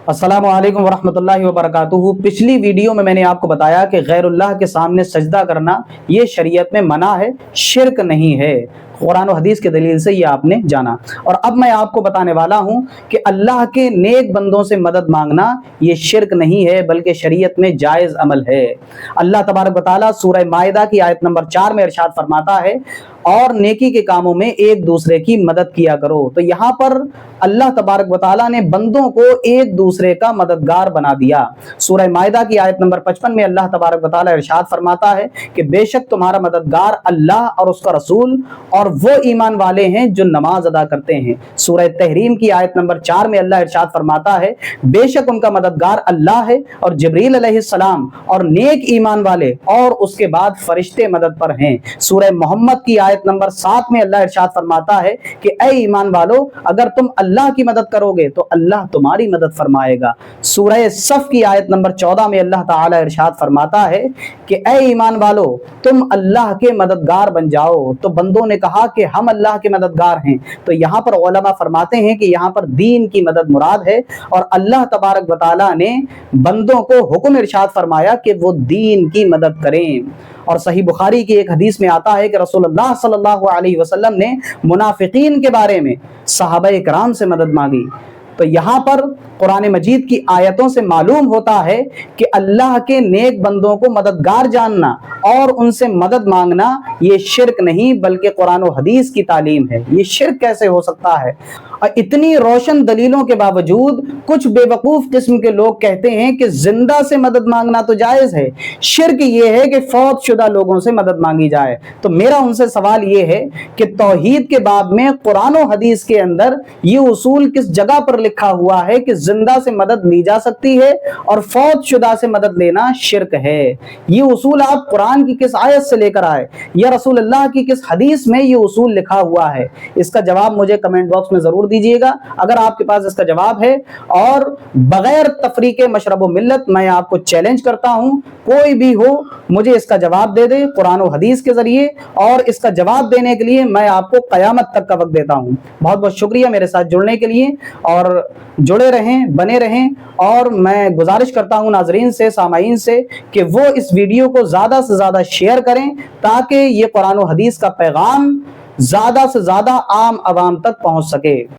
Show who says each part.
Speaker 1: अस्सलामु अलैकुम वरहमतुल्लाहि वबरकातुहू। पिछली वीडियो में मैंने आपको बताया कि गैर अल्लाह के सामने सजदा करना ये शरीयत में मना है, शिर्क नहीं है। कुरान और हदीस के दलील से ये आपने जाना। और अब मैं आपको बताने वाला हूँ कि अल्लाह के नेक बंदों से मदद मांगना ये शिर्क नहीं है, बल्कि शरीयत में जायज़ अमल है। अल्लाह तबारक व तआला सूरह माइदा की आयत नंबर 4 में इरशाद फरमाता है, और नेकी के कामों में एक दूसरे की मदद किया करो। तो यहाँ पर अल्लाह तबारक व तआला ने बंदों को एक दूसरे का मददगार बना दिया। सूरह माइदा की आयत नंबर 55 में अल्लाह तबारक व तआला इरशाद फरमाता है कि बेशक तुम्हारा मददगार अल्लाह और उसका रसूल और वो ईमान वाले हैं जो नमाज अदा करते हैं। सूरह तहरीम की आयत नंबर 4 में अल्लाह इरशाद फरमाता है, बेशक उनका मददगार अल्लाह है और जिब्रील अलैहिस्सलाम और नेक ईमान वाले और उसके बाद फरिश्ते मदद पर हैं। सूरह मोहम्मद की आयत नंबर 7 में अल्लाह इरशाद फरमाता है कि ऐ ईमान वालो, अगर तुम अल्लाह की मदद करोगे तो अल्लाह तुम्हारी मदद फरमाएगा। सूरह सफ की आयत नंबर 14 में अल्लाह ताला इरशाद फरमाता है कि ऐ ईमान वालो, तुम अल्लाह के मददगार बन जाओ। तो बंदों ने कहा कि हम अल्लाह के मददगार हैं। तो यहाँ पर उलमा फरमाते हैं कि यहाँ पर दीन की मदद मुराद है, और अल्लाह तबारक व तआला ने बंदों को हुक्म इरशाद फरमाया कि वो दीन की मदद करें। और सही बुखारी की एक हदीस में आता है कि रसूलुल्लाह सल्लल्लाहु अलैहि वसल्लम ने मुनाफिकीन के बारे में सहाबाए किराम से मदद मांगी। तो यहाँ पर कुरान मजीद की आयतों से मालूम होता है कि अल्लाह के नेक बंदों को मददगार जानना और उनसे मदद मांगना ये शिर्क नहीं, बल्कि कुरान और हदीस की तालीम है। ये शिर्क कैसे हो सकता है? और इतनी रोशन दलीलों के बावजूद कुछ बेवकूफ किस्म के लोग कहते हैं कि जिंदा से मदद मांगना तो जायज है, शिर्क ये है कि फौत शुदा लोगों से मदद मांगी जाए। तो मेरा उनसे सवाल ये है कि तौहीद के बाब में कुरान और हदीस के अंदर ये उसूल किस जगह पर लिखा हुआ है कि जिंदा से मदद ली जा सकती है और फौत शुदा से मदद लेना शिर्क है? ये उसूल आप कुरान की किस आयत से लेकर आए, या रसूल अल्लाह की किस हदीस में ये उसूल लिखा हुआ है? इसका जवाब मुझे कमेंट बॉक्स में जरूर दीजिएगा अगर आपके पास इसका जवाब है। और बगैर तफरीके मशरब व मिल्लत मैं आपको चैलेंज करता हूं, कोई भी हो मुझे इसका जवाब दे दे कुरान और हदीस के जरिए, और इसका जवाब देने के लिए मैं आपको कयामत तक का वक्त देता हूं। बहुत बहुत शुक्रिया मेरे साथ जुड़ने के लिए, और जुड़े रहें, बने रहें। और मैं गुजारिश करता हूं नाजरीन से, सामाईन से, कि वो इस वीडियो को ज्यादा से ज्यादा शेयर करें ताकि ये कुरान और हदीस का पैगाम ज्यादा से ज्यादा आम आवाम तक पहुंच सके।